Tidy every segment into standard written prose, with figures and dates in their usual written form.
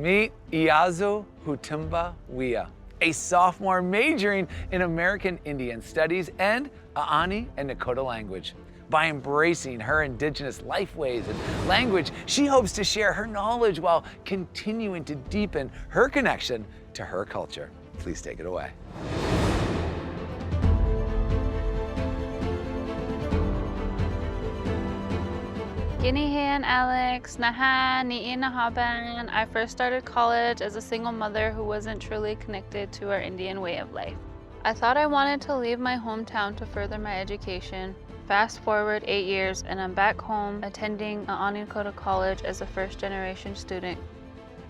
Meet Iazo Hutumba Wia, a sophomore majoring in American Indian Studies and Aaniiih and Nakoda language. By embracing her Indigenous lifeways and language, she hopes to share her knowledge while continuing to deepen her connection to her culture. Please take it away. Aaniiih Alex, Aaniiih Nakoda. I first started college as a single mother who wasn't truly connected to our Indian way of life. I thought I wanted to leave my hometown to further my education. Fast forward 8 years and I'm back home attending Aaniiih Nakoda College as a first-generation student.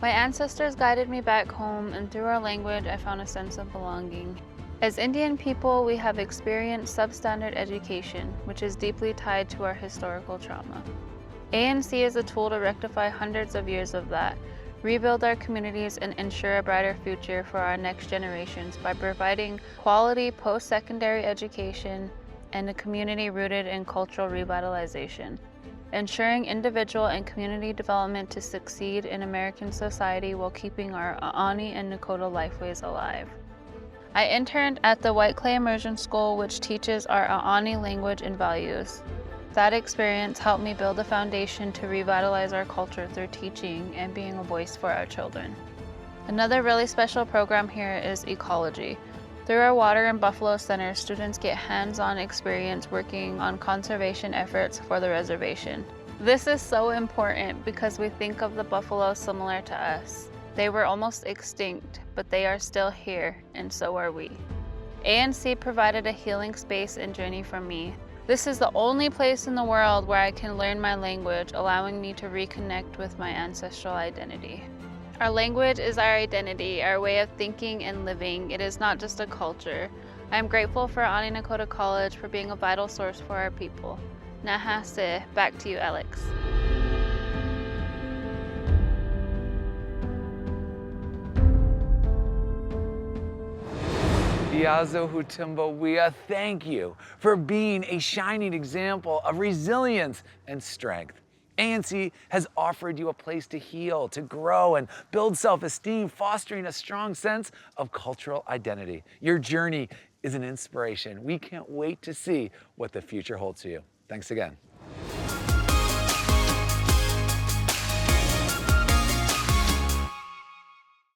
My ancestors guided me back home, and through our language I found a sense of belonging. As Indian people, we have experienced substandard education, which is deeply tied to our historical trauma. ANC is a tool to rectify hundreds of years of that, rebuild our communities, and ensure a brighter future for our next generations by providing quality post-secondary education and a community rooted in cultural revitalization, ensuring individual and community development to succeed in American society while keeping our Aaniiih and Nakoda lifeways alive. I interned at the White Clay Immersion School, which teaches our Aaniiih language and values. That experience helped me build a foundation to revitalize our culture through teaching and being a voice for our children. Another really special program here is ecology. Through our Water and Buffalo Center, students get hands-on experience working on conservation efforts for the reservation. This is so important because we think of the buffalo similar to us. They were almost extinct, but they are still here, and so are we. ANC provided a healing space and journey for me. This is the only place in the world where I can learn my language, allowing me to reconnect with my ancestral identity. Our language is our identity, our way of thinking and living. It is not just a culture. I am grateful for Aaniiih Nakoda College for being a vital source for our people. Nahase, back to you, Alex. Iazo Hutumba Wia, thank you for being a shining example of resilience and strength. ANC has offered you a place to heal, to grow, and build self-esteem, fostering a strong sense of cultural identity. Your journey is an inspiration. We can't wait to see what the future holds for you. Thanks again.